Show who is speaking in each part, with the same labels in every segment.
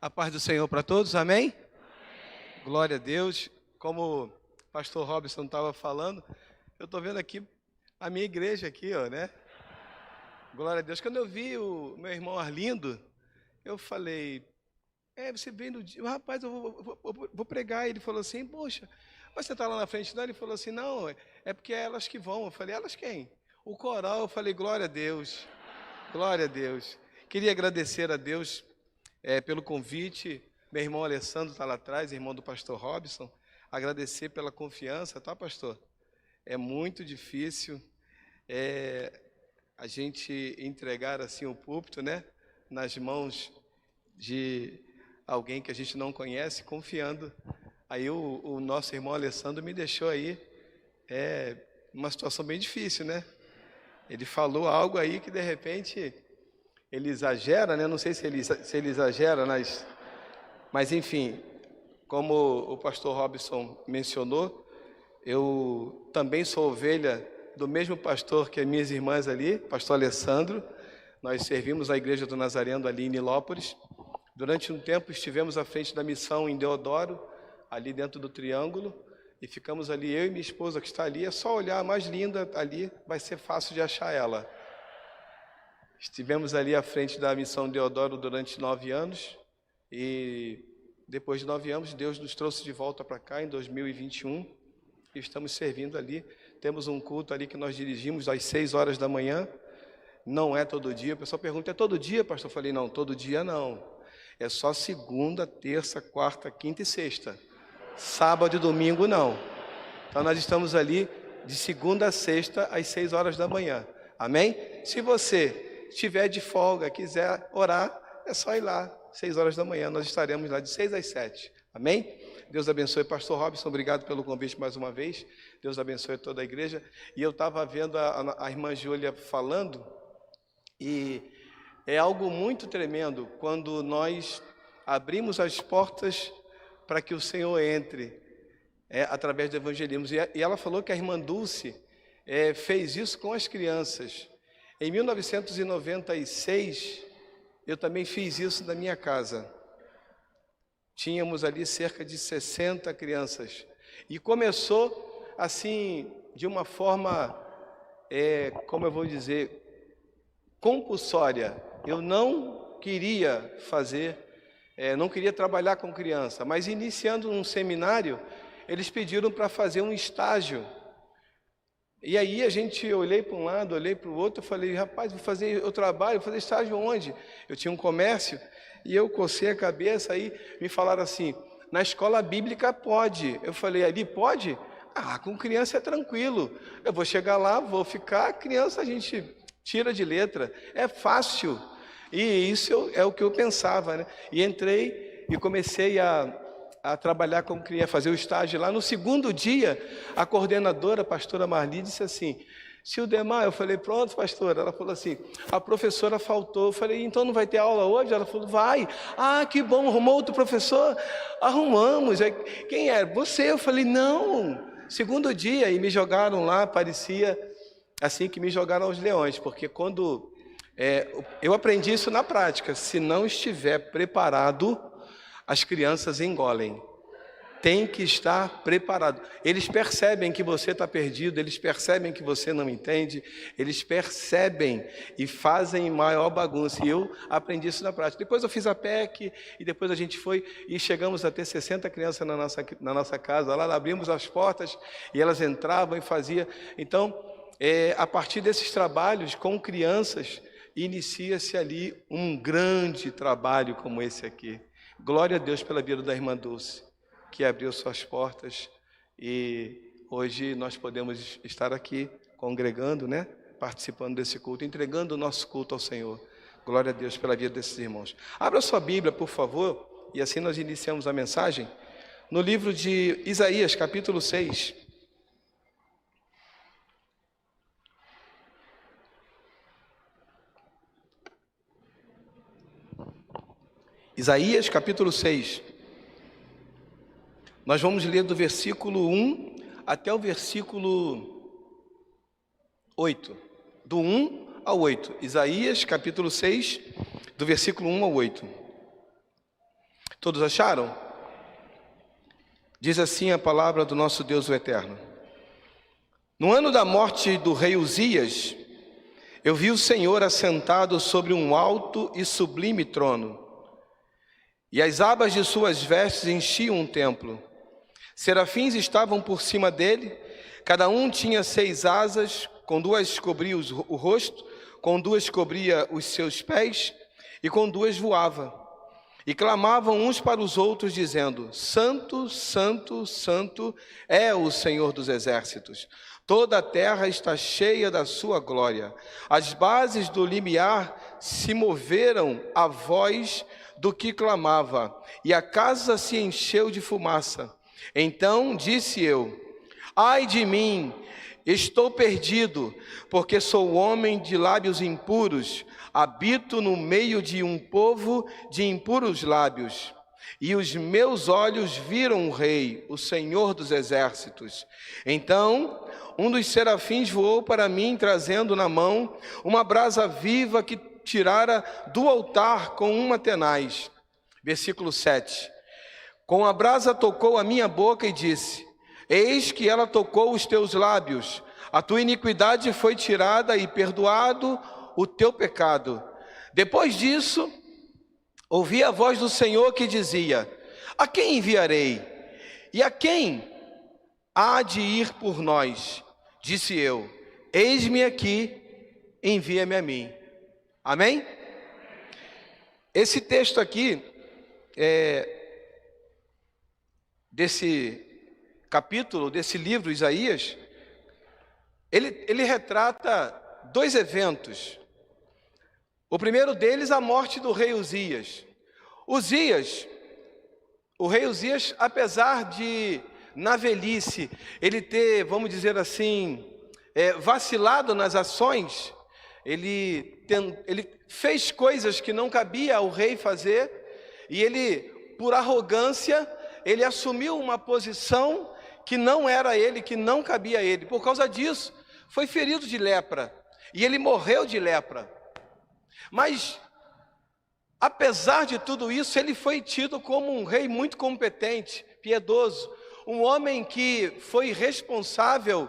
Speaker 1: A paz do Senhor para todos, amém? Glória a Deus. Como o pastor Robson estava falando, eu estou vendo aqui a minha igreja aqui, ó, né? Glória a Deus. Quando eu vi o meu irmão Arlindo, eu falei, você vem no dia, rapaz, eu vou pregar. Ele falou assim, poxa, mas você está lá na frente, não? Ele falou assim, não, é porque é elas que vão. Eu falei, elas quem? O coral. Eu falei, glória a Deus, glória a Deus. Queria agradecer a Deus pelo convite. Meu irmão Alessandro está lá atrás, irmão do pastor Robson. Agradecer pela confiança, tá, pastor? É muito difícil a gente entregar assim o púlpito, né, nas mãos de alguém que a gente não conhece, confiando. Aí o nosso irmão Alessandro me deixou aí uma situação bem difícil, né? Ele falou algo aí que de repente ele exagera, né? Não sei se ele exagera mas enfim, como o pastor Robson mencionou, eu também sou ovelha do mesmo pastor que as minhas irmãs ali, pastor Alessandro. Nós servimos a igreja do Nazareno ali em Nilópolis. Durante um tempo estivemos à frente da missão em Deodoro, ali dentro do Triângulo, e ficamos ali, eu e minha esposa que está ali. É só olhar, a mais linda ali, vai ser fácil de achar ela. Estivemos ali à frente da missão Deodoro durante 9 anos, e depois de 9 anos, Deus nos trouxe de volta para cá em 2021, e estamos servindo ali. Temos um culto ali que nós dirigimos às 6 horas da manhã, não é todo dia. O pessoal pergunta, é todo dia, pastor? Eu falei, não, todo dia não, é só segunda, terça, quarta, quinta e sexta, sábado e domingo não. Então nós estamos ali de segunda a sexta às 6 horas da manhã, amém? Se você estiver de folga, quiser orar, é só ir lá, 6 horas da manhã, nós estaremos lá de 6 às 7, amém? Deus abençoe. Pastor Robson, obrigado pelo convite mais uma vez. Deus abençoe toda a igreja. E eu estava vendo a irmã Júlia falando, e é algo muito tremendo quando nós abrimos as portas para que o Senhor entre através do evangelismo. E ela falou que a irmã Dulce fez isso com as crianças. Em 1996, eu também fiz isso na minha casa. Tínhamos ali cerca de 60 crianças. E começou assim, de uma forma, como eu vou dizer, compulsória. Eu não queria fazer, não queria trabalhar com criança, mas iniciando um seminário, eles pediram para fazer um estágio. E aí eu olhei para um lado, olhei para o outro, eu falei, rapaz, vou fazer estágio onde? Eu tinha um comércio, e eu cocei a cabeça, aí me falaram assim, na escola bíblica pode. Eu falei, ali pode? Com criança é tranquilo, eu vou chegar lá, vou ficar, criança a gente tira de letra, é fácil. E isso é o que eu pensava, né? E entrei e comecei a trabalhar como queria, fazer o estágio lá. No segundo dia, a coordenadora, a pastora Marli, disse assim, Sildemar, eu falei, pronto, pastora. Ela falou assim, a professora faltou. Eu falei, então não vai ter aula hoje? Ela falou, vai. Que bom, arrumou outro professor? Arrumamos. Quem é? Você. Eu falei, não. Segundo dia, e me jogaram lá, parecia assim que me jogaram aos leões, porque quando eu aprendi isso na prática, se não estiver preparado, as crianças engolem. Tem que estar preparado. Eles percebem que você está perdido, eles percebem que você não entende, eles percebem e fazem maior bagunça. E eu aprendi isso na prática. Depois eu fiz a PEC, e depois a gente foi e chegamos a ter 60 crianças na nossa casa. Lá abrimos as portas e elas entravam e faziam. Então, a partir desses trabalhos com crianças, inicia-se ali um grande trabalho como esse aqui. Glória a Deus pela vida da irmã Dulce, que abriu suas portas, e hoje nós podemos estar aqui congregando, né? Participando desse culto, entregando o nosso culto ao Senhor. Glória a Deus pela vida desses irmãos. Abra sua Bíblia, por favor, e assim nós iniciamos a mensagem, no livro de Isaías, capítulo 6. Isaías, capítulo 6. Nós vamos ler do versículo 1 até o versículo 8. Do 1 ao 8. Isaías, capítulo 6, do versículo 1 ao 8. Todos acharam? Diz assim a palavra do nosso Deus o Eterno. No ano da morte do rei Uzias, eu vi o Senhor assentado sobre um alto e sublime trono, e as abas de suas vestes enchiam o templo. Serafins estavam por cima dele, cada um tinha 6 asas, com 2 cobria o rosto, com 2 cobria os seus pés, e com 2 voava. E clamavam uns para os outros, dizendo: Santo, Santo, Santo é o Senhor dos exércitos. Toda a terra está cheia da sua glória. As bases do limiar se moveram à voz do que clamava, e a casa se encheu de fumaça. Então disse eu: Ai de mim, estou perdido, porque sou homem de lábios impuros, habito no meio de um povo de impuros lábios. E os meus olhos viram o Rei, o Senhor dos exércitos. Então um dos serafins voou para mim, trazendo na mão uma brasa viva que tirara do altar com uma tenaz. Versículo 7. Com a brasa tocou a minha boca e disse: Eis que ela tocou os teus lábios, a tua iniquidade foi tirada e perdoado o teu pecado. Depois disso, ouvi a voz do Senhor que dizia: A quem enviarei? E a quem há de ir por nós? Disse eu: Eis-me aqui, envia-me a mim. Amém? Esse texto aqui, desse capítulo, desse livro, Isaías, ele retrata 2 eventos. O primeiro deles, a morte do rei Uzias. O rei Uzias, apesar de, na velhice, ele ter, vamos dizer assim, vacilado nas ações, ele fez coisas que não cabia ao rei fazer, e ele, por arrogância, ele assumiu uma posição que não era ele, que não cabia a ele. Por causa disso, foi ferido de lepra, e ele morreu de lepra. Mas, apesar de tudo isso, ele foi tido como um rei muito competente, piedoso, um homem que foi responsável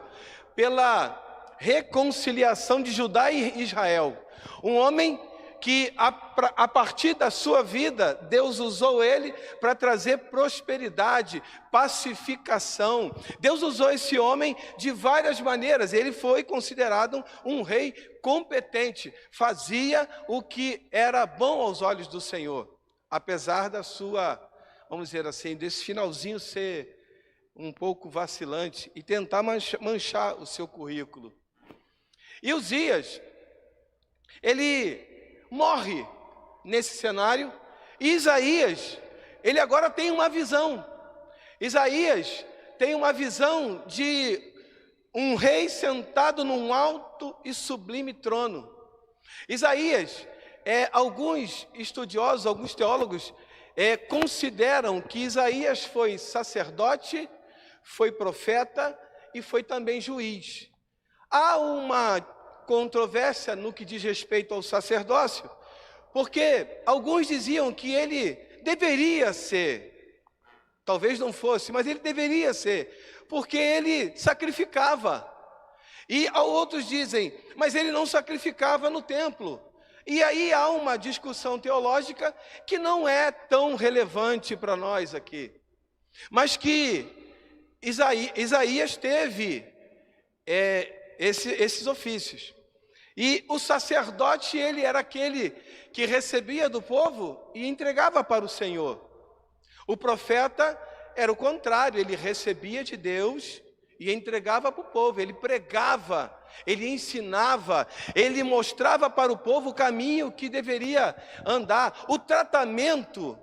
Speaker 1: pela reconciliação de Judá e Israel, um homem que a partir da sua vida, Deus usou ele para trazer prosperidade, pacificação. Deus usou esse homem de várias maneiras. Ele foi considerado um rei competente, fazia o que era bom aos olhos do Senhor, apesar da sua, vamos dizer assim, desse finalzinho ser um pouco vacilante e tentar manchar o seu currículo. E Uzias, ele morre nesse cenário, e Isaías, ele agora tem uma visão. Isaías tem uma visão de um rei sentado num alto e sublime trono. Isaías, alguns estudiosos, alguns teólogos, consideram que Isaías foi sacerdote, foi profeta e foi também juiz. Há uma controvérsia no que diz respeito ao sacerdócio, porque alguns diziam que ele deveria ser, talvez não fosse, mas ele deveria ser, porque ele sacrificava. E outros dizem, mas ele não sacrificava no templo. E aí há uma discussão teológica que não é tão relevante para nós aqui, mas que Isaías teve esses ofícios. E o sacerdote, ele era aquele que recebia do povo e entregava para o Senhor. O profeta era o contrário, ele recebia de Deus e entregava para o povo. Ele pregava, ele ensinava, ele mostrava para o povo o caminho que deveria andar. O tratamento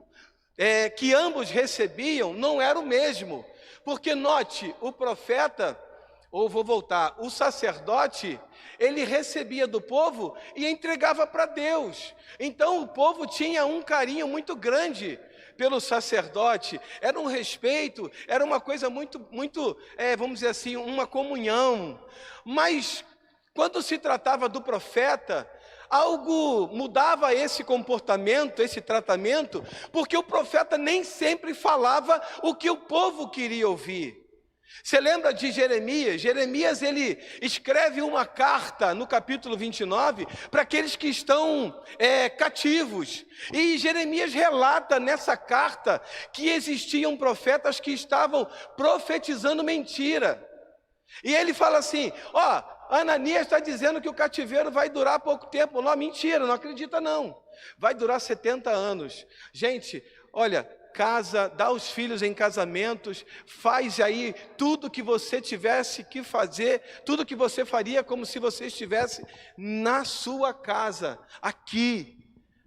Speaker 1: que ambos recebiam não era o mesmo, porque note, o profeta, o sacerdote, ele recebia do povo e entregava para Deus. Então o povo tinha um carinho muito grande pelo sacerdote, era um respeito, era uma coisa muito, vamos dizer assim, uma comunhão. Mas quando se tratava do profeta, algo mudava esse comportamento, esse tratamento, porque o profeta nem sempre falava o que o povo queria ouvir. Você lembra de Jeremias? Jeremias, ele escreve uma carta no capítulo 29 para aqueles que estão cativos. E Jeremias relata nessa carta que existiam profetas que estavam profetizando mentira. E ele fala assim, Ananias está dizendo que o cativeiro vai durar pouco tempo. Não, mentira, não acredita não. Vai durar 70 anos. Gente, olha, casa, dá os filhos em casamentos, faz aí tudo que você tivesse que fazer, tudo que você faria como se você estivesse na sua casa, aqui,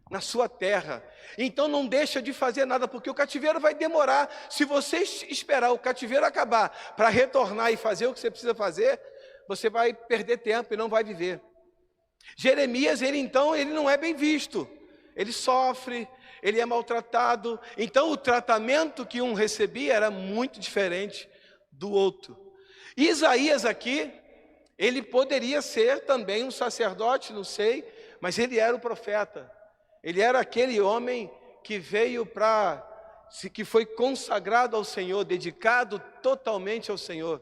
Speaker 1: na sua terra. Então não deixa de fazer nada, porque o cativeiro vai demorar. Se você esperar o cativeiro acabar para retornar e fazer o que você precisa fazer, você vai perder tempo e não vai viver. Jeremias, ele não é bem visto, ele sofre, ele é maltratado. Então o tratamento que um recebia era muito diferente do outro. Isaías aqui, ele poderia ser também um sacerdote, não sei, mas ele era o profeta. Ele era aquele homem que veio que foi consagrado ao Senhor, dedicado totalmente ao Senhor.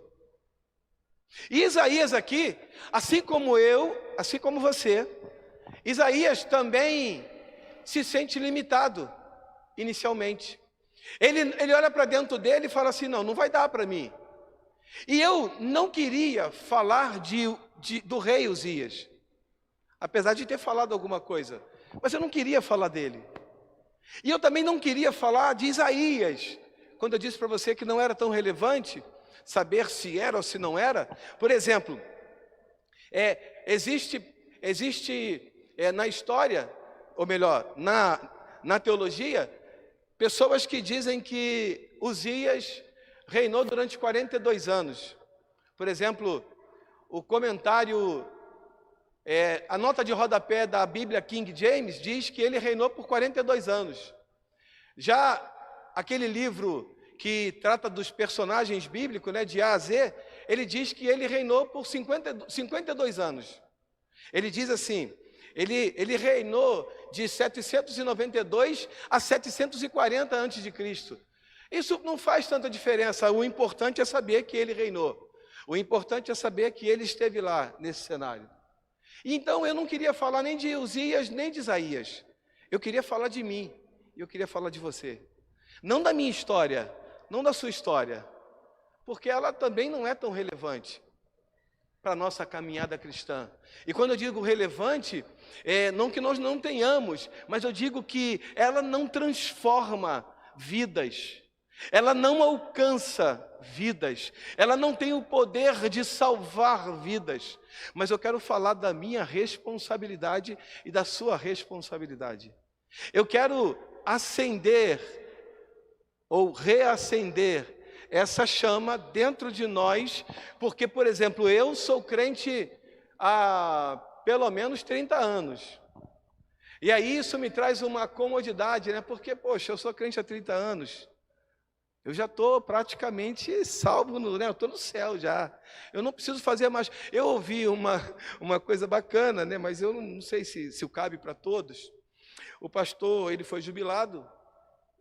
Speaker 1: E Isaías aqui, assim como eu, assim como você, Isaías também se sente limitado, inicialmente. Ele olha para dentro dele e fala assim, não vai dar para mim. E eu não queria falar do rei Uzias, apesar de ter falado alguma coisa, mas eu não queria falar dele. E eu também não queria falar de Isaías, quando eu disse para você que não era tão relevante saber se era ou se não era. Por exemplo, existe na história, ou melhor, na teologia, pessoas que dizem que Uzias reinou durante 42 anos. Por exemplo, o comentário, a nota de rodapé da Bíblia King James diz que ele reinou por 42 anos. Já aquele livro que trata dos personagens bíblicos, né, de A a Z, ele diz que ele reinou por 52 anos. Ele diz assim, ele reinou de 792 a 740 a.C. Isso não faz tanta diferença, o importante é saber que ele reinou. O importante é saber que ele esteve lá, nesse cenário. Então eu não queria falar nem de Uzias, nem de Isaías. Eu queria falar de mim, e eu queria falar de você. Não da minha história, não da sua história, porque ela também não é tão relevante para a nossa caminhada cristã. E quando eu digo relevante, não que nós não tenhamos, mas eu digo que ela não transforma vidas, ela não alcança vidas, ela não tem o poder de salvar vidas, mas eu quero falar da minha responsabilidade e da sua responsabilidade. Eu quero acender ou reacender essa chama dentro de nós, porque, por exemplo, eu sou crente há pelo menos 30 anos. E aí isso me traz uma comodidade, né? Porque, poxa, eu sou crente há 30 anos. Eu já estou praticamente salvo, né? Eu estou no céu já. Eu não preciso fazer mais. Eu ouvi uma coisa bacana, né? Mas eu não sei se cabe para todos. O pastor, ele foi jubilado,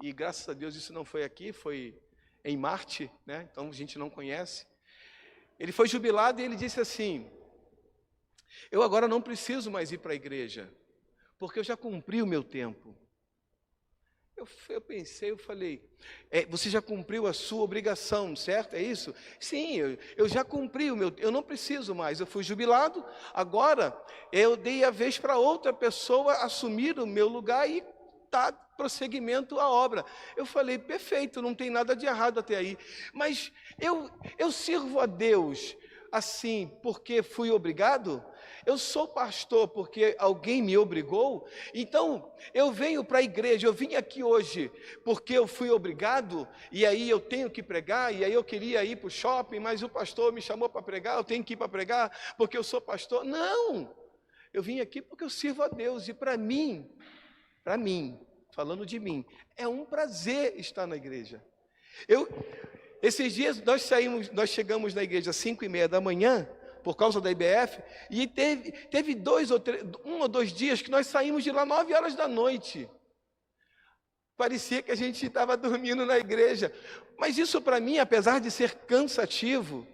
Speaker 1: e graças a Deus isso não foi aqui, foi em Marte, né? Então a gente não conhece. Ele foi jubilado e ele disse assim, eu agora não preciso mais ir para a igreja, porque eu já cumpri o meu tempo. Eu pensei, eu falei, você já cumpriu a sua obrigação, certo? É isso? Sim, eu já cumpri o meu, eu não preciso mais, eu fui jubilado, agora eu dei a vez para outra pessoa assumir o meu lugar e dar prosseguimento à obra. Eu falei, perfeito, não tem nada de errado até aí, mas eu sirvo a Deus assim porque fui obrigado? Eu sou pastor porque alguém me obrigou? Então, eu venho para a igreja, eu vim aqui hoje porque eu fui obrigado, e aí eu tenho que pregar, e aí eu queria ir para o shopping, mas o pastor me chamou para pregar, eu tenho que ir para pregar porque eu sou pastor? Não! Eu vim aqui porque eu sirvo a Deus, e para mim, falando de mim, é um prazer estar na igreja. Esses dias nós chegamos na igreja às 5:30 da manhã, por causa da IBF, e teve 1 ou 2 dias que nós saímos de lá 9 horas da noite. Parecia que a gente estava dormindo na igreja. Mas isso para mim, apesar de ser cansativo,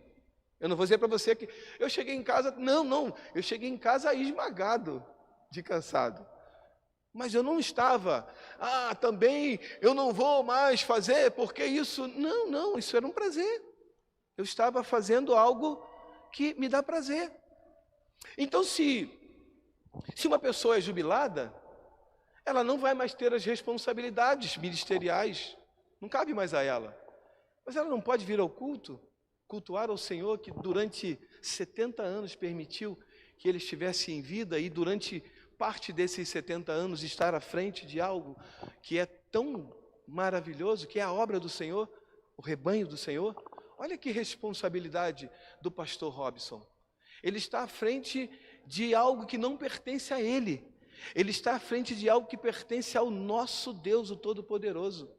Speaker 1: eu não vou dizer para você que eu cheguei em casa, não, eu cheguei em casa esmagado de cansado. Mas eu não estava, também eu não vou mais fazer, porque isso, não, isso era um prazer. Eu estava fazendo algo que me dá prazer. Então, se uma pessoa é jubilada, ela não vai mais ter as responsabilidades ministeriais, não cabe mais a ela. Mas ela não pode vir ao culto, cultuar ao Senhor, que durante 70 anos permitiu que ele estivesse em vida, e durante parte desses 70 anos estar à frente de algo que é tão maravilhoso, que é a obra do Senhor, o rebanho do Senhor. Olha que responsabilidade do pastor Robson. Ele está à frente de algo que não pertence a ele. Ele está à frente de algo que pertence ao nosso Deus, o Todo-Poderoso.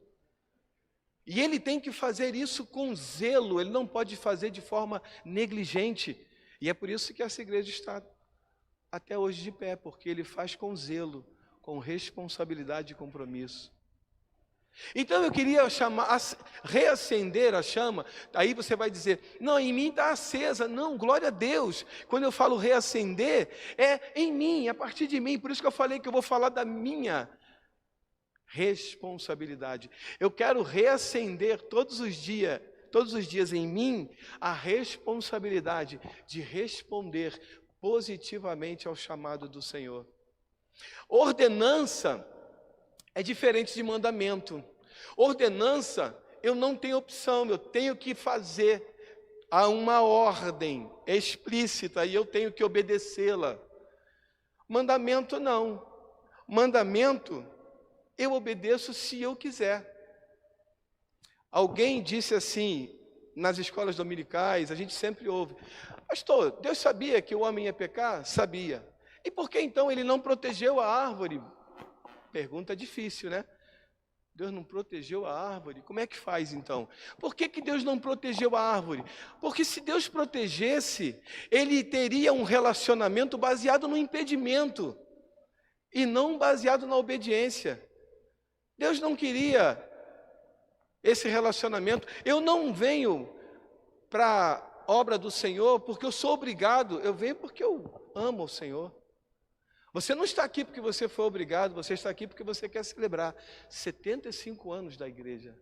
Speaker 1: E ele tem que fazer isso com zelo, ele não pode fazer de forma negligente. E é por isso que essa igreja está até hoje de pé, porque ele faz com zelo, com responsabilidade e compromisso. Então eu queria reacender a chama. Aí você vai dizer, não, em mim está acesa. Não, glória a Deus. Quando eu falo reacender, é em mim, a partir de mim. Por isso que eu falei que eu vou falar da minha responsabilidade. Eu quero reacender todos os dias em mim, a responsabilidade de responder positivamente ao chamado do Senhor. Ordenança é diferente de mandamento. Ordenança, eu não tenho opção, eu tenho que fazer. Há uma ordem explícita e eu tenho que obedecê-la. Mandamento não. Mandamento, eu obedeço se eu quiser. Alguém disse assim, nas escolas dominicais, a gente sempre ouve, pastor, Deus sabia que o homem ia pecar? Sabia. E por que então ele não protegeu a árvore? Pergunta difícil, né? Deus não protegeu a árvore? Como é que faz então? Por que Deus não protegeu a árvore? Porque se Deus protegesse, ele teria um relacionamento baseado no impedimento e não baseado na obediência. Deus não queria esse relacionamento. Eu não venho para a obra do Senhor porque eu sou obrigado, eu venho porque eu amo o Senhor. Você não está aqui porque você foi obrigado, você está aqui porque você quer celebrar 75 anos da igreja.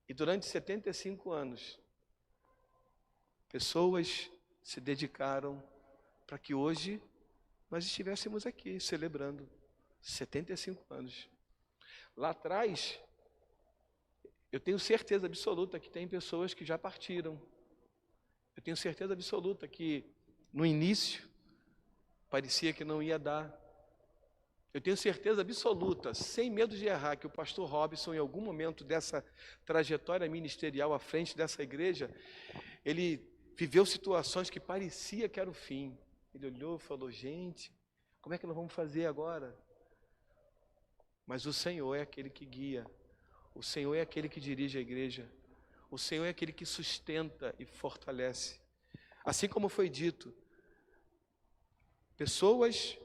Speaker 1: E durante 75 anos, pessoas se dedicaram para que hoje nós estivéssemos aqui celebrando 75 anos. Lá atrás, eu tenho certeza absoluta que tem pessoas que já partiram. Eu tenho certeza absoluta que no início parecia que não ia dar. Eu tenho certeza absoluta, sem medo de errar, que o pastor Robson, em algum momento dessa trajetória ministerial à frente dessa igreja, ele viveu situações que parecia que era o fim. Ele olhou e falou, gente, como é que nós vamos fazer agora? Mas o Senhor é aquele que guia, o Senhor é aquele que dirige a igreja, o Senhor é aquele que sustenta e fortalece. Assim como foi dito, pessoas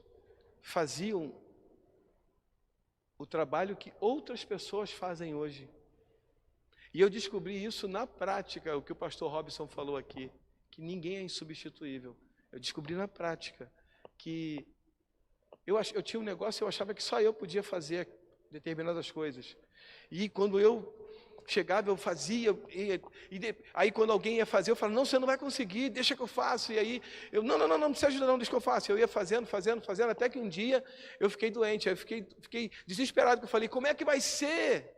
Speaker 1: faziam o trabalho que outras pessoas fazem hoje. E eu descobri isso na prática, o que o pastor Robson falou aqui, que ninguém é insubstituível. Eu descobri na prática que eu tinha um negócio, eu achava que só eu podia fazer determinadas coisas. E quando eu chegava, eu fazia, aí quando alguém ia fazer, eu falava, não, você não vai conseguir, deixa que eu faço. E aí, não precisa ajudar não, deixa que eu faço. Eu ia fazendo, até que um dia eu fiquei doente, aí eu fiquei desesperado, porque eu falei, como é que vai ser?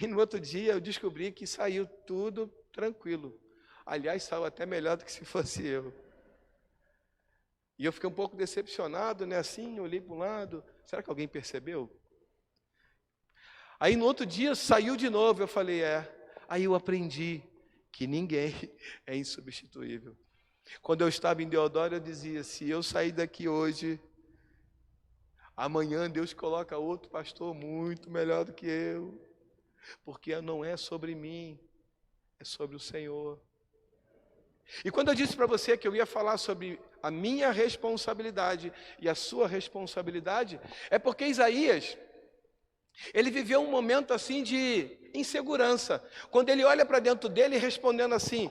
Speaker 1: E no outro dia eu descobri que saiu tudo tranquilo. Aliás, saiu até melhor do que se fosse eu. E eu fiquei um pouco decepcionado, né? Assim, olhei para um lado, será que alguém percebeu? Aí no outro dia saiu de novo, eu falei, Aí eu aprendi que ninguém é insubstituível. Quando eu estava em Deodoro, eu dizia, se eu sair daqui hoje, amanhã Deus coloca outro pastor muito melhor do que eu. Porque não é sobre mim, é sobre o Senhor. E quando eu disse para você que eu ia falar sobre a minha responsabilidade e a sua responsabilidade, é porque Isaías, ele viveu um momento assim de insegurança, quando ele olha para dentro dele respondendo assim: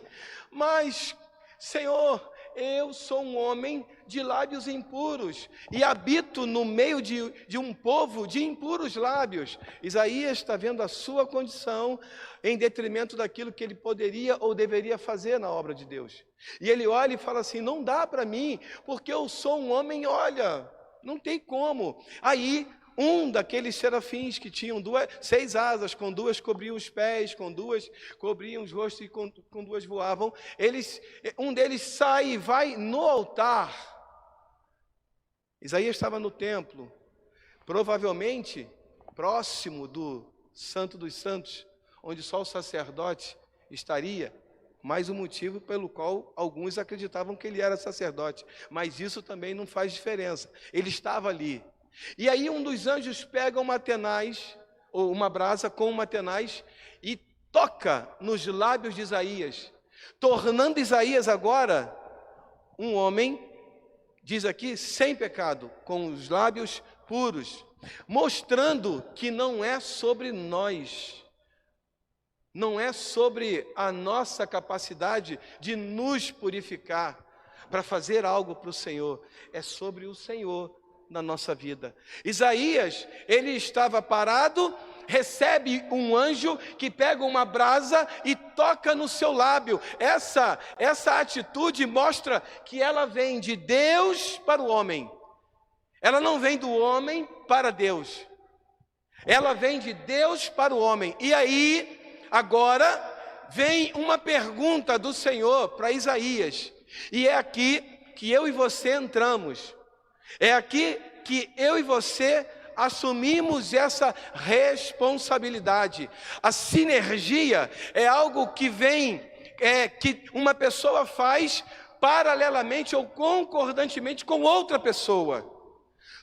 Speaker 1: mas, Senhor, eu sou um homem de lábios impuros e habito no meio de um povo de impuros lábios. Isaías está vendo a sua condição em detrimento daquilo que ele poderia ou deveria fazer na obra de Deus. E ele olha e fala assim: não dá para mim, porque eu sou um homem, olha, não tem como. Aí, um daqueles serafins que tinham 6 asas, com 2 cobriam os pés, com 2 cobriam os rostos e com 2 voavam. Um deles sai e vai no altar. Isaías estava no templo, provavelmente próximo do Santo dos Santos, onde só o sacerdote estaria. Mais um motivo pelo qual alguns acreditavam que ele era sacerdote. Mas isso também não faz diferença. Ele estava ali. E aí um dos anjos pega uma tenaz, ou uma brasa com uma tenaz, e toca nos lábios de Isaías, tornando Isaías agora um homem, diz aqui, sem pecado, com os lábios puros, mostrando que não é sobre nós, não é sobre a nossa capacidade de nos purificar para fazer algo para o Senhor, é sobre o Senhor na nossa vida. Isaías, ele estava parado, recebe um anjo que pega uma brasa e toca no seu lábio. Essa atitude mostra que ela vem de Deus para o homem. Ela não vem do homem para Deus. Ela vem de Deus para o homem. E aí, agora, vem uma pergunta do Senhor para Isaías. E é aqui que eu e você entramos. É aqui que eu e você assumimos essa responsabilidade. A sinergia é algo que vem, que uma pessoa faz paralelamente ou concordantemente com outra pessoa.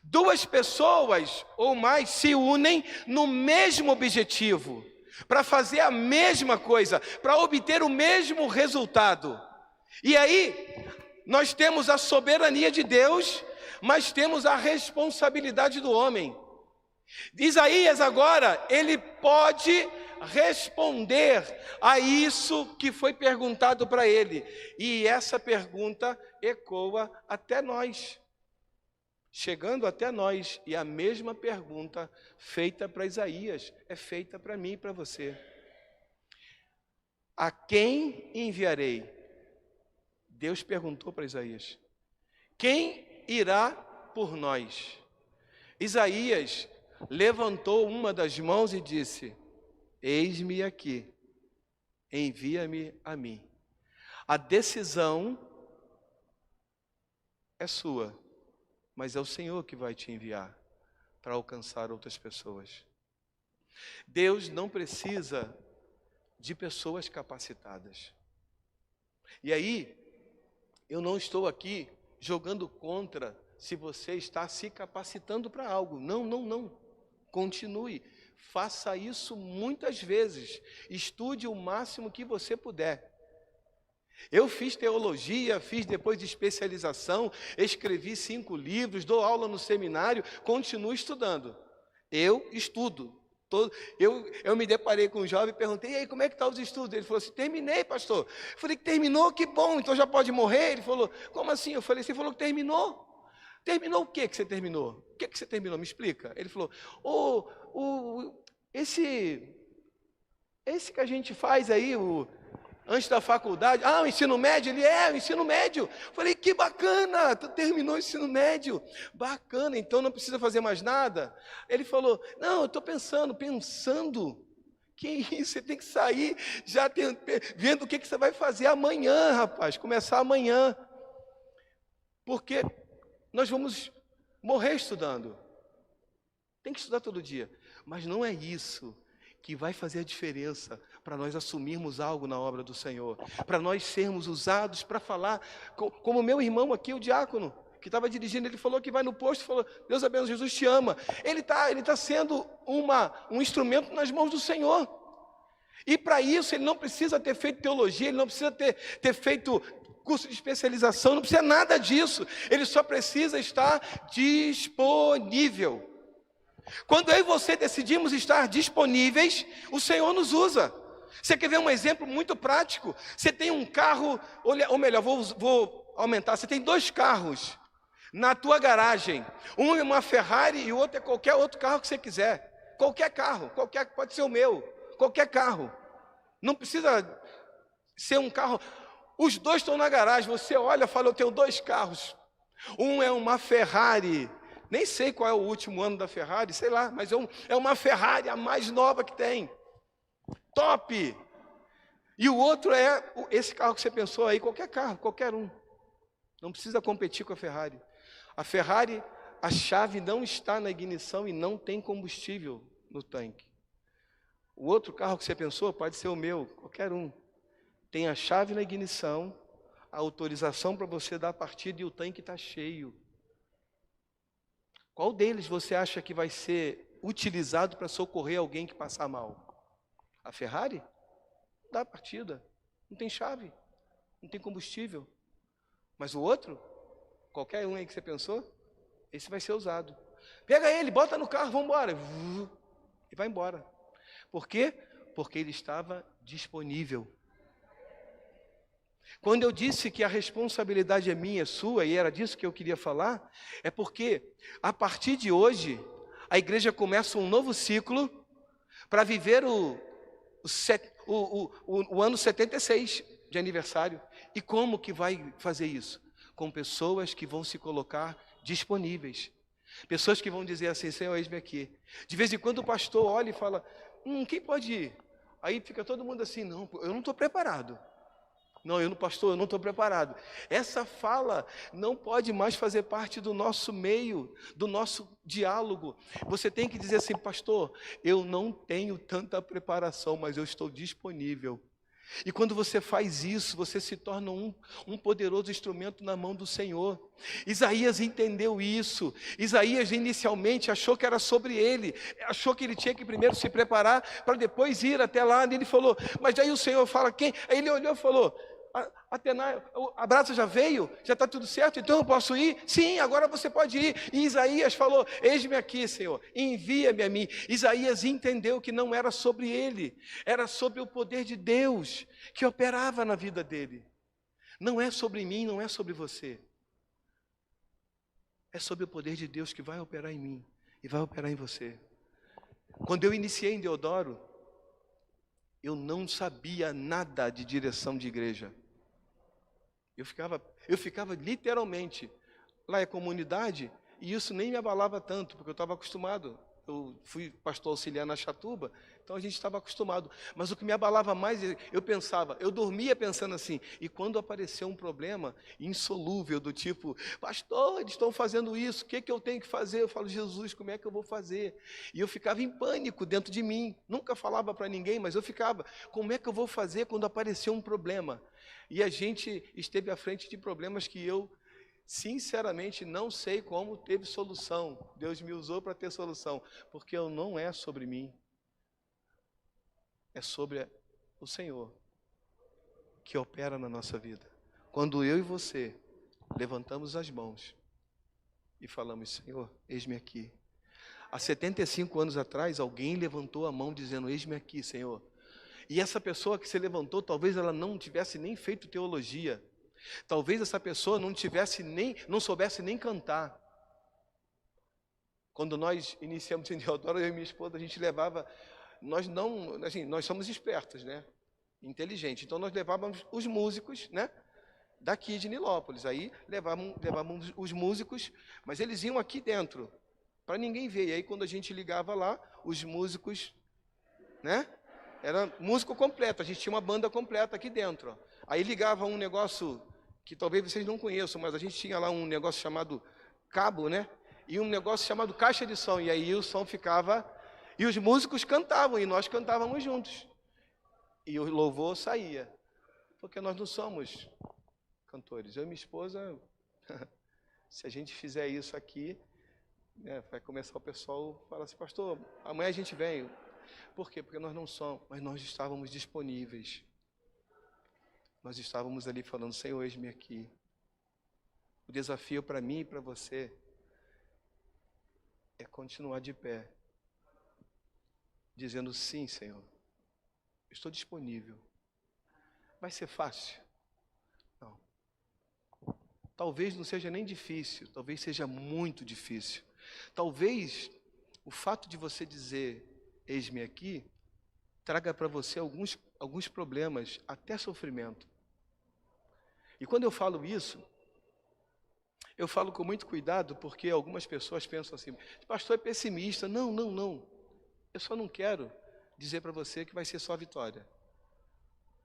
Speaker 1: 2 pessoas ou mais se unem no mesmo objetivo, para fazer a mesma coisa, para obter o mesmo resultado. E aí, nós temos a soberania de Deus, mas temos a responsabilidade do homem. Isaías agora, ele pode responder a isso que foi perguntado para ele. E essa pergunta ecoa até nós, chegando até nós. E a mesma pergunta feita para Isaías é feita para mim e para você. A quem enviarei? Deus perguntou para Isaías. Quem irá por nós? Isaías levantou uma das mãos e disse: eis-me aqui, envia-me a mim. A decisão é sua, mas é o Senhor que vai te enviar para alcançar outras pessoas. Deus não precisa de pessoas capacitadas. E aí, eu não estou aqui jogando contra se você está se capacitando para algo. Não. Continue. Faça isso muitas vezes. Estude o máximo que você puder. Eu fiz teologia, fiz depois de especialização, escrevi 5 livros, dou aula no seminário, continuo estudando. Eu estudo. Eu me deparei com um jovem e perguntei: e aí, como é que estão os estudos? Ele falou assim: terminei, pastor. Eu falei: terminou? Que bom, então já pode morrer? Ele falou: como assim? Eu falei: você falou que terminou. Terminou o que você terminou? O que você terminou? Me explica. Ele falou: esse que a gente faz aí, antes da faculdade. Ah, o ensino médio? Ele o ensino médio. Eu falei: que bacana, tu terminou o ensino médio. Bacana, então não precisa fazer mais nada? Ele falou: não, eu estou pensando. Que isso, você tem que sair já vendo o que você vai fazer amanhã, rapaz. Começar amanhã. Porque nós vamos morrer estudando. Tem que estudar todo dia. Mas não é isso que vai fazer a diferença para nós assumirmos algo na obra do Senhor, para nós sermos usados para falar, como meu irmão aqui, o diácono, que estava dirigindo, ele falou que vai no posto e falou: Deus abençoe, Jesus te ama. Ele tá sendo um instrumento nas mãos do Senhor. E para isso ele não precisa ter feito teologia, ele não precisa ter feito curso de especialização, não precisa nada disso. Ele só precisa estar disponível. Quando eu e você decidimos estar disponíveis, o Senhor nos usa. Você quer ver um exemplo muito prático? Você tem um carro, ou melhor, vou aumentar. Você tem 2 carros na tua garagem. Um é uma Ferrari e o outro é qualquer outro carro que você quiser. Qualquer carro, pode ser o meu, qualquer carro. Não precisa ser um carro. Os 2 estão na garagem. Você olha e fala, eu tenho 2 carros. Um é uma Ferrari. Nem sei qual é o último ano da Ferrari, sei lá, mas é uma Ferrari, a mais nova que tem. Top! E o outro é esse carro que você pensou aí, qualquer carro, qualquer um. Não precisa competir com a Ferrari. A Ferrari, a chave não está na ignição e não tem combustível no tanque. O outro carro que você pensou pode ser o meu, qualquer um. Tem a chave na ignição, a autorização para você dar a partida e o tanque está cheio. Qual deles você acha que vai ser utilizado para socorrer alguém que passar mal? A Ferrari? Dá a partida. Não tem chave. Não tem combustível. Mas o outro, qualquer um aí que você pensou, esse vai ser usado. Pega ele, bota no carro, vamos embora. E vai embora. Por quê? Porque ele estava disponível. Quando eu disse que a responsabilidade é minha, é sua, e era disso que eu queria falar, é porque, a partir de hoje, a igreja começa um novo ciclo para viver o ano 76 de aniversário. E como que vai fazer isso? Com pessoas que vão se colocar disponíveis. Pessoas que vão dizer assim, Senhor, eis-me aqui. De vez em quando o pastor olha e fala, quem pode ir? Aí fica todo mundo assim, não, eu não estou preparado. Não, pastor, eu não estou preparado. Essa fala não pode mais fazer parte do nosso meio, do nosso diálogo. Você tem que dizer assim, pastor, eu não tenho tanta preparação, mas eu estou disponível. E quando você faz isso, você se torna um poderoso instrumento na mão do Senhor. Isaías entendeu isso. Isaías inicialmente achou que era sobre ele. Achou que ele tinha que primeiro se preparar para depois ir até lá. E ele falou, mas daí o Senhor fala quem? Aí ele olhou e falou, Atenai, a brasa já veio? Já está tudo certo? Então eu posso ir? Sim, agora você pode ir. E Isaías falou, eis-me aqui, Senhor, envia-me a mim. Isaías entendeu que não era sobre ele, era sobre o poder de Deus que operava na vida dele. Não é sobre mim, não é sobre você. É sobre o poder de Deus que vai operar em mim e vai operar em você. Quando eu iniciei em Deodoro, eu não sabia nada de direção de igreja. Eu ficava literalmente, lá é comunidade, e isso nem me abalava tanto, porque eu estava acostumado. Eu fui pastor auxiliar na Chatuba, então a gente estava acostumado. Mas o que me abalava mais, eu dormia pensando assim, e quando apareceu um problema insolúvel, do tipo, pastor, eles estão fazendo isso, o que eu tenho que fazer? Eu falo, Jesus, como é que eu vou fazer? E eu ficava em pânico dentro de mim, nunca falava para ninguém, mas eu ficava, como é que eu vou fazer quando apareceu um problema? E a gente esteve à frente de problemas que eu, sinceramente, não sei como teve solução. Deus me usou para ter solução, porque não é sobre mim, é sobre o Senhor que opera na nossa vida. Quando eu e você levantamos as mãos e falamos, Senhor, eis-me aqui. Há 75 anos atrás, alguém levantou a mão dizendo, eis-me aqui, Senhor. E essa pessoa que se levantou, talvez ela não tivesse nem feito teologia. Talvez essa pessoa não soubesse nem cantar. Quando nós iniciamos em Deodoro, eu e minha esposa, a gente levava, nós somos espertos, né? Inteligentes. Então nós levávamos os músicos, né? Daqui de Nilópolis. Aí levávamos os músicos, mas eles iam aqui dentro, para ninguém ver. E aí quando a gente ligava lá, os músicos, né? Era músico completo, a gente tinha uma banda completa aqui dentro. Ó. Aí ligava um negócio que talvez vocês não conheçam, mas a gente tinha lá um negócio chamado cabo, né? E um negócio chamado caixa de som. E aí o som ficava... E os músicos cantavam, e nós cantávamos juntos. E o louvor saía. Porque nós não somos cantores. Eu e minha esposa, se a gente fizer isso aqui, né, vai começar o pessoal a falar assim, pastor, amanhã a gente vem. Por quê? Porque nós não somos, mas nós estávamos disponíveis. nós estávamos ali falando, Senhor, eis-me aqui. O desafio para mim e para você é continuar de pé, dizendo sim, Senhor, estou disponível. Vai ser fácil? Não. Talvez não seja nem difícil, talvez seja muito difícil. Talvez o fato de você dizer, eis-me aqui, traga para você alguns problemas, até sofrimento. E quando eu falo isso, eu falo com muito cuidado, porque algumas pessoas pensam assim, pastor é pessimista. Não, não, não. Eu só não quero dizer para você que vai ser só vitória.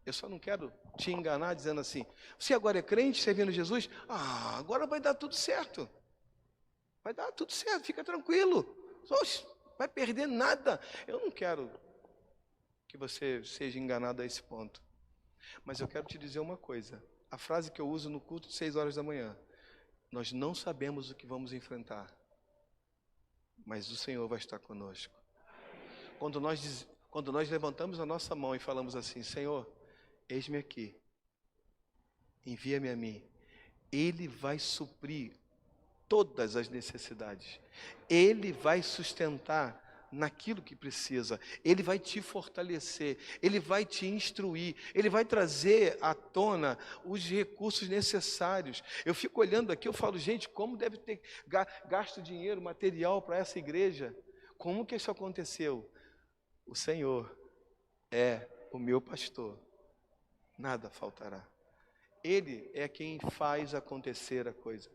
Speaker 1: Eu só não quero te enganar dizendo assim, você agora é crente, servindo Jesus? Agora vai dar tudo certo. Vai dar tudo certo, fica tranquilo. Oxe, vai perder nada. Eu não quero que você seja enganado a esse ponto. Mas eu quero te dizer uma coisa. A frase que eu uso no culto de 6 horas da manhã. Nós não sabemos o que vamos enfrentar, mas o Senhor vai estar conosco. Quando nós levantamos a nossa mão e falamos assim, Senhor, eis-me aqui, envia-me a mim. Ele vai suprir todas as necessidades. Ele vai sustentar naquilo que precisa. Ele vai te fortalecer. Ele vai te instruir. Ele vai trazer à tona os recursos necessários. Eu fico olhando aqui, eu falo, gente, como deve ter gasto dinheiro, material para essa igreja? Como que isso aconteceu? O Senhor é o meu pastor. Nada faltará. Ele é quem faz acontecer a coisa.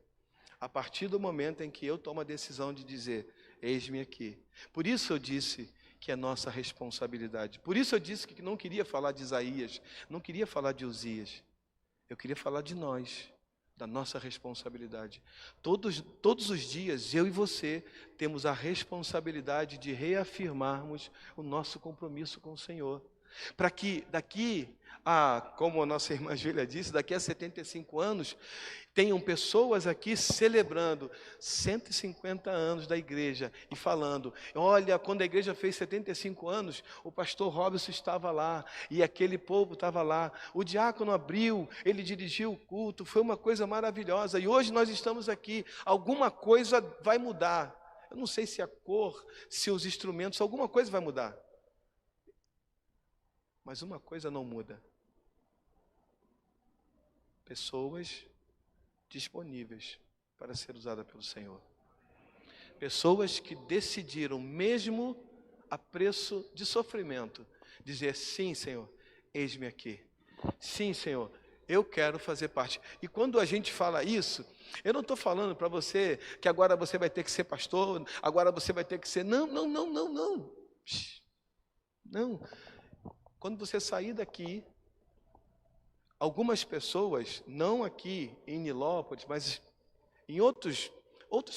Speaker 1: A partir do momento em que eu tomo a decisão de dizer, eis-me aqui. Por isso eu disse que é nossa responsabilidade. Por isso eu disse que não queria falar de Isaías, não queria falar de Uzias. Eu queria falar de nós, da nossa responsabilidade. Todos os dias, eu e você, temos a responsabilidade de reafirmarmos o nosso compromisso com o Senhor. Para que daqui como a nossa irmã Júlia disse, daqui a 75 anos, tenham pessoas aqui celebrando 150 anos da igreja e falando, olha, quando a igreja fez 75 anos, o pastor Robson estava lá e aquele povo estava lá, o diácono abriu, ele dirigiu o culto, foi uma coisa maravilhosa e hoje nós estamos aqui, alguma coisa vai mudar. Eu não sei se a cor, se os instrumentos, alguma coisa vai mudar. Mas uma coisa não muda. Pessoas disponíveis para ser usada pelo Senhor. Pessoas que decidiram, mesmo a preço de sofrimento, dizer, sim, Senhor, eis-me aqui. Sim, Senhor, eu quero fazer parte. E quando a gente fala isso, eu não estou falando para você que agora você vai ter que ser pastor, agora você vai ter que ser... Não, não, não, não, não. Não. Quando você sair daqui, algumas pessoas, não aqui em Nilópolis, mas em outros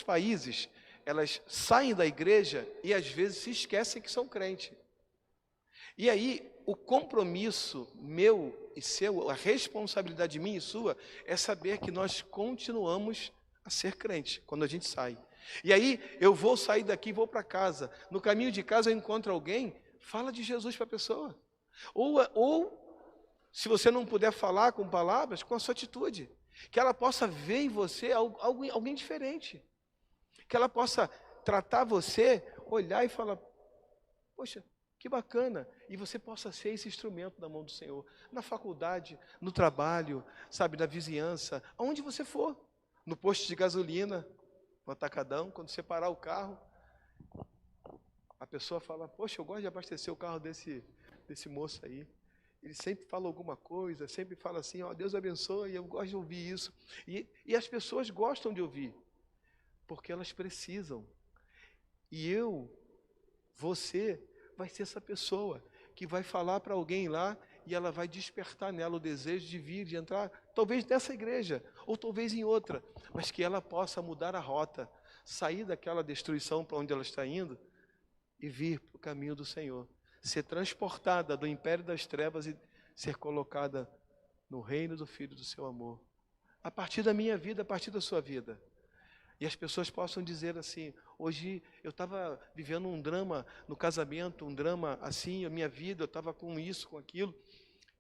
Speaker 1: países, elas saem da igreja e às vezes se esquecem que são crentes. E aí, o compromisso meu e seu, a responsabilidade minha e sua, é saber que nós continuamos a ser crente quando a gente sai. E aí, eu vou sair daqui e vou para casa. No caminho de casa eu encontro alguém, fala de Jesus para a pessoa. Ou, se você não puder falar com palavras, com a sua atitude. Que ela possa ver em você alguém diferente. Que ela possa tratar você, olhar e falar, poxa, que bacana. E você possa ser esse instrumento na mão do Senhor. Na faculdade, no trabalho, sabe, na vizinhança, aonde você for. No posto de gasolina, no atacadão, quando você parar o carro, a pessoa fala, poxa, eu gosto de abastecer o carro desse moço aí. Ele sempre fala alguma coisa, sempre fala assim, ó, Deus abençoe, e eu gosto de ouvir isso. E as pessoas gostam de ouvir, porque elas precisam. E você, vai ser essa pessoa que vai falar para alguém lá e ela vai despertar nela o desejo de vir, de entrar, talvez nessa igreja, ou talvez em outra, mas que ela possa mudar a rota, sair daquela destruição para onde ela está indo e vir para o caminho do Senhor. Ser transportada do império das trevas e ser colocada no reino do Filho do seu amor. A partir da minha vida, a partir da sua vida. E as pessoas possam dizer assim, hoje eu estava vivendo um drama no casamento, um drama assim, a minha vida, eu estava com isso, com aquilo.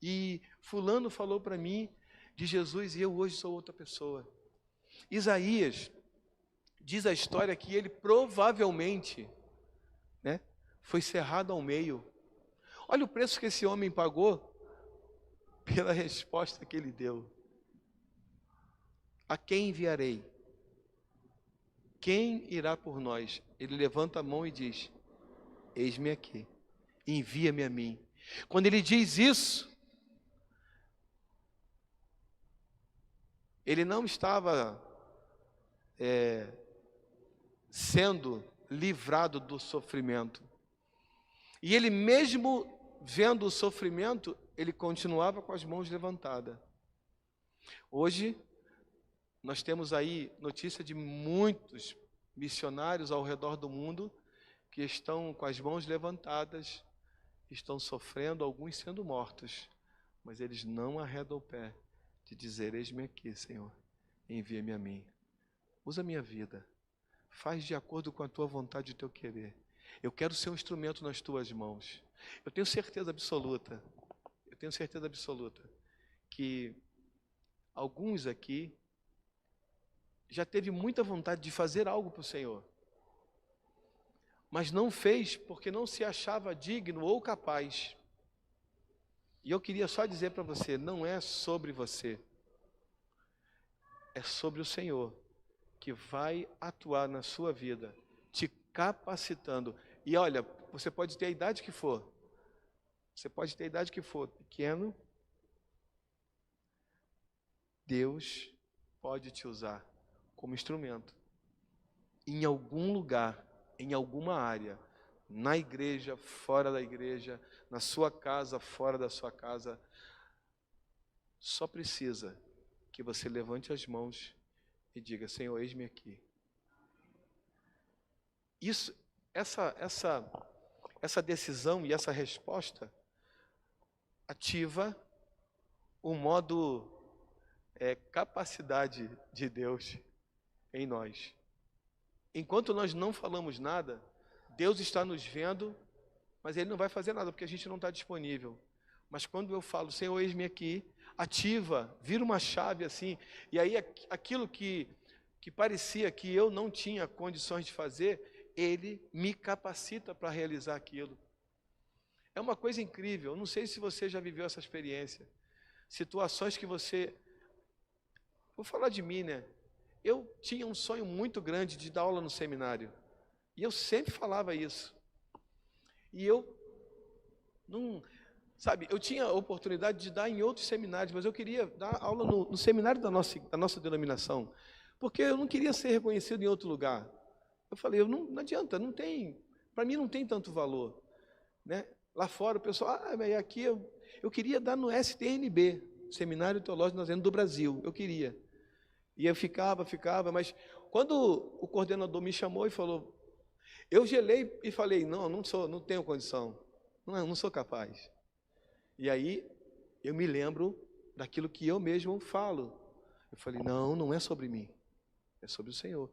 Speaker 1: E fulano falou para mim de Jesus e eu hoje sou outra pessoa. Isaías diz a história que ele provavelmente, né, foi cerrado ao meio. Olha o preço que esse homem pagou pela resposta que ele deu. A quem enviarei? Quem irá por nós? Ele levanta a mão e diz: eis-me aqui, envia-me a mim. Quando ele diz isso, ele não estava sendo livrado do sofrimento. E ele mesmo vendo o sofrimento, ele continuava com as mãos levantadas. Hoje, nós temos aí notícia de muitos missionários ao redor do mundo que estão com as mãos levantadas, estão sofrendo, alguns sendo mortos, mas eles não arredam o pé de dizer: eis-me aqui, Senhor, envia-me a mim. Usa a minha vida, faz de acordo com a tua vontade e o teu querer. Eu quero ser um instrumento nas tuas mãos. Eu tenho certeza absoluta, que alguns aqui já teve muita vontade de fazer algo para o Senhor, mas não fez porque não se achava digno ou capaz. E eu queria só dizer para você, não é sobre você, é sobre o Senhor, que vai atuar na sua vida, te capacitando. E olha, você pode ter a idade que for, pequeno, Deus pode te usar como instrumento, em algum lugar, em alguma área, na igreja, fora da igreja, na sua casa, fora da sua casa. Só precisa que você levante as mãos e diga: Senhor, eis-me aqui. Essa decisão e essa resposta ativa o modo capacidade de Deus em nós. Enquanto nós não falamos nada, Deus está nos vendo, mas Ele não vai fazer nada, porque a gente não está disponível. Mas quando eu falo: Senhor, eis-me aqui, ativa, vira uma chave assim, e aí aquilo que parecia que eu não tinha condições de fazer, Ele me capacita para realizar aquilo. É uma coisa incrível. Eu não sei se você já viveu essa experiência. Situações que você... Vou falar de mim, né? Eu tinha um sonho muito grande de dar aula no seminário. E eu sempre falava isso. E eu não... Sabe, eu tinha a oportunidade de dar em outros seminários, mas eu queria dar aula no seminário da nossa denominação, porque eu não queria ser reconhecido em outro lugar. Eu falei: não adianta, não tem... Para mim não tem tanto valor, né? Lá fora o pessoal: mas aqui eu queria dar no STNB, Seminário Teológico Nazareno do Brasil, eu queria. E eu ficava, mas quando o coordenador me chamou e falou, eu gelei e falei: não tenho condição, não sou capaz. E aí eu me lembro daquilo que eu mesmo falo. Eu falei: não é sobre mim, é sobre o Senhor.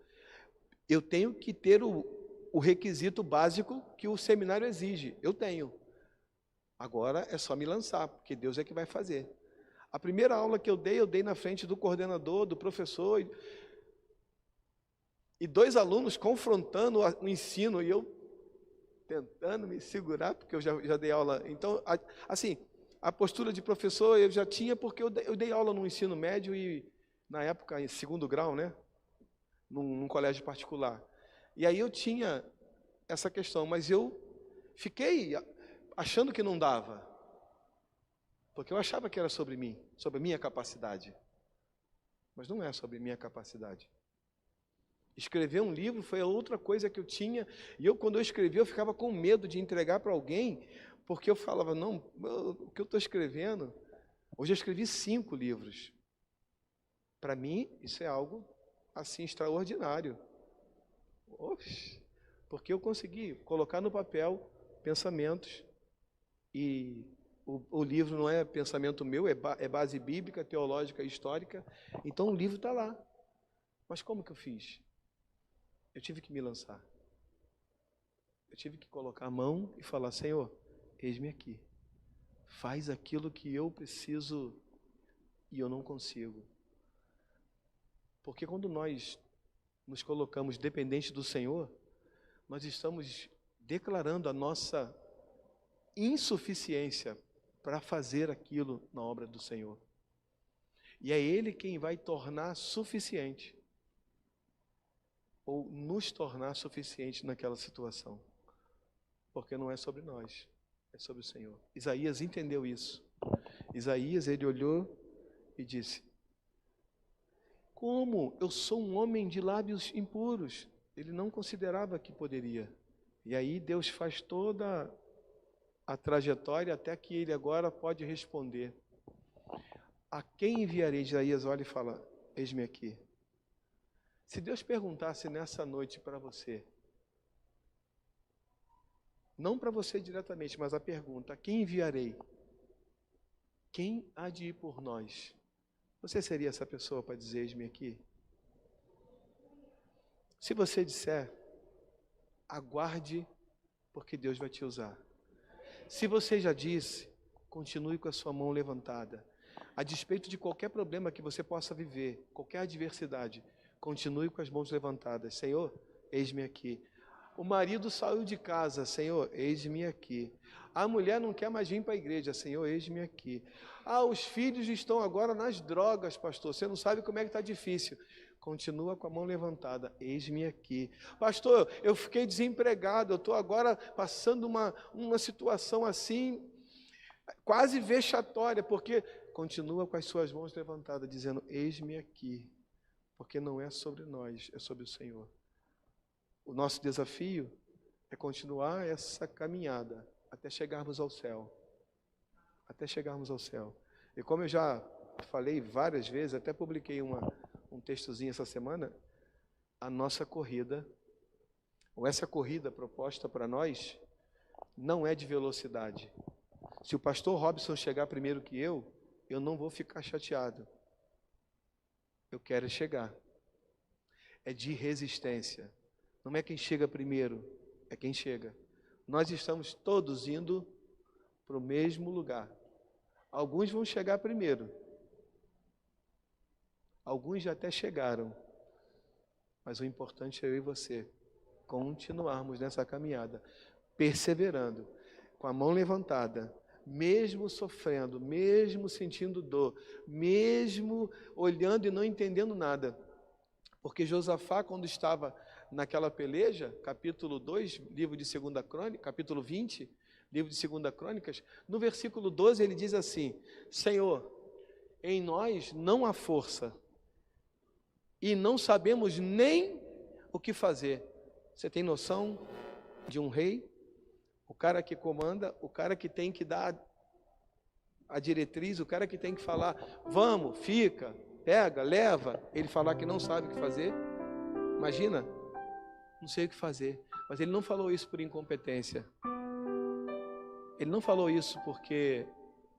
Speaker 1: Eu tenho que ter o requisito básico que o seminário exige, eu tenho. Agora é só me lançar, porque Deus é que vai fazer. A primeira aula que eu dei na frente do coordenador, do professor, e dois alunos confrontando o ensino, e eu tentando me segurar, porque eu já dei aula. Então, assim, a postura de professor eu já tinha, porque eu dei aula no ensino médio e, na época, em segundo grau, né? Num colégio particular. E aí eu tinha essa questão, mas eu fiquei achando que não dava, porque eu achava que era sobre mim, sobre a minha capacidade. Mas não é sobre minha capacidade. Escrever um livro foi a outra coisa que eu tinha, e quando eu escrevi, eu ficava com medo de entregar para alguém, porque eu falava: não, o que eu estou escrevendo? Hoje eu escrevi 5 livros. Para mim, isso é algo assim extraordinário. Oxe, porque eu consegui colocar no papel pensamentos, e o livro não é pensamento meu, é base bíblica, teológica e histórica. Então o livro está lá. Mas como que eu fiz? Eu tive que me lançar. Eu tive que colocar a mão e falar: Senhor, eis-me aqui. faz aquilo que eu preciso e eu não consigo. Porque quando nós nos colocamos dependentes do Senhor, nós estamos declarando a nossa insuficiência para fazer aquilo na obra do Senhor. E é Ele quem vai tornar suficiente, ou nos tornar suficiente naquela situação. Porque não é sobre nós, é sobre o Senhor. Isaías entendeu isso. Isaías, ele olhou e disse: como eu sou um homem de lábios impuros? Ele não considerava que poderia. E aí Deus faz toda a trajetória até que ele agora pode responder. A quem enviarei? Isaías olha e fala: eis-me aqui. Se Deus perguntasse nessa noite para você, não para você diretamente, mas a pergunta: a quem enviarei? Quem há de ir por nós? Você seria essa pessoa para dizer: eis-me aqui? Se você disser, aguarde, porque Deus vai te usar. Se você já disse, continue com a sua mão levantada. A despeito de qualquer problema que você possa viver, qualquer adversidade, continue com as mãos levantadas. Senhor, eis-me aqui. O marido saiu de casa: Senhor, eis-me aqui. A mulher não quer mais vir para a igreja: Senhor, eis-me aqui. Os filhos estão agora nas drogas, pastor. Você não sabe como é que está difícil. Continua com a mão levantada: eis-me aqui. Pastor, eu fiquei desempregado, eu estou agora passando uma situação assim, quase vexatória, porque continua com as suas mãos levantadas, dizendo: eis-me aqui. Porque não é sobre nós, é sobre o Senhor. O nosso desafio é continuar essa caminhada até chegarmos ao céu. Até chegarmos ao céu. E como eu já falei várias vezes, até publiquei um textozinho essa semana, a nossa corrida, ou essa corrida proposta para nós, não é de velocidade. Se o pastor Robson chegar primeiro que eu não vou ficar chateado. Eu quero chegar. É de resistência. Não é quem chega primeiro, é quem chega. Nós estamos todos indo para o mesmo lugar. Alguns vão chegar primeiro. Alguns já até chegaram. Mas o importante é eu e você continuarmos nessa caminhada, perseverando, com a mão levantada, mesmo sofrendo, mesmo sentindo dor, mesmo olhando e não entendendo nada. Porque Josafá, quando estava naquela peleja, capítulo 2, livro de 2 Crônicas, capítulo 20, livro de 2 Crônicas, no versículo 12 ele diz assim: Senhor, em nós não há força, e não sabemos nem o que fazer. Você tem noção de um rei? O cara que comanda, o cara que tem que dar a diretriz, o cara que tem que falar: vamos, fica, pega, leva, ele falar que não sabe o que fazer. Imagina, não sei o que fazer. Mas ele não falou isso por incompetência. Ele não falou isso porque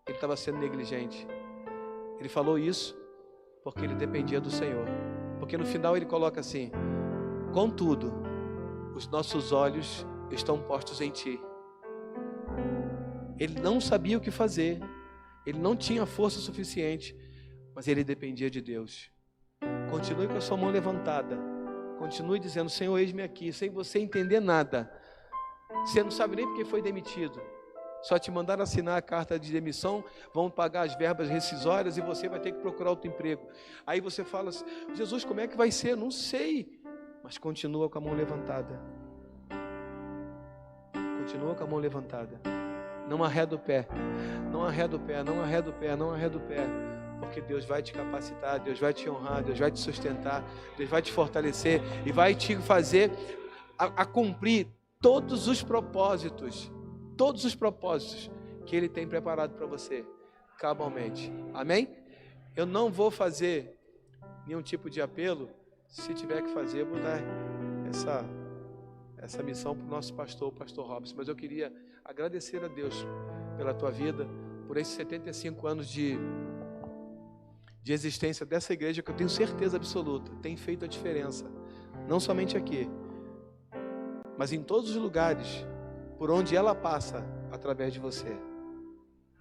Speaker 1: ele estava sendo negligente. Ele falou isso porque ele dependia do Senhor. Porque no final ele coloca assim: contudo, os nossos olhos estão postos em Ti. Ele não sabia o que fazer. Ele não tinha força suficiente, mas ele dependia de Deus. Continue com a sua mão levantada. Continue dizendo: Senhor, eis-me aqui, sem você entender nada. Você não sabe nem porque foi demitido. Só te mandaram assinar a carta de demissão, vão pagar as verbas rescisórias e você vai ter que procurar outro emprego. Aí você fala assim: Jesus, como é que vai ser? Não sei. Mas continua com a mão levantada. Continua com a mão levantada. Não arreda o pé. Não arreda o pé, não arreda o pé, não arreda o pé. Porque Deus vai te capacitar, Deus vai te honrar, Deus vai te sustentar, Deus vai te fortalecer e vai te fazer a cumprir todos os propósitos que Ele tem preparado para você, cabalmente. Amém? Eu não vou fazer nenhum tipo de apelo. Se tiver que fazer, eu vou dar essa missão para o nosso pastor, o pastor Robson. Mas eu queria agradecer a Deus pela tua vida, por esses 75 anos de existência dessa igreja, que eu tenho certeza absoluta, tem feito a diferença, não somente aqui, mas em todos os lugares por onde ela passa através de você.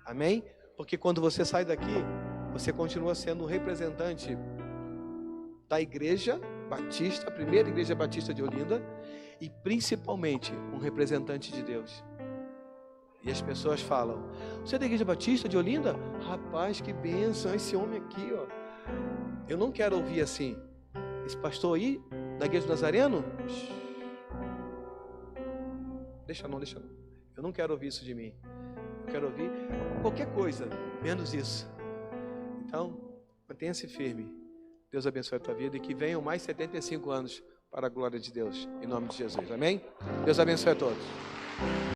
Speaker 1: Amém? Porque quando você sai daqui, você continua sendo um representante da Igreja Batista, a primeira Igreja Batista de Olinda, e principalmente um representante de Deus. E as pessoas falam: você é da Igreja Batista de Olinda? Rapaz, que bênção, esse homem aqui, ó. Eu não quero ouvir assim: esse pastor aí, da Igreja do Nazareno? Deixa não. Eu não quero ouvir isso de mim. Eu quero ouvir qualquer coisa, menos isso. Então, mantenha-se firme. Deus abençoe a tua vida e que venham mais 75 anos para a glória de Deus. Em nome de Jesus. Amém? Deus abençoe a todos.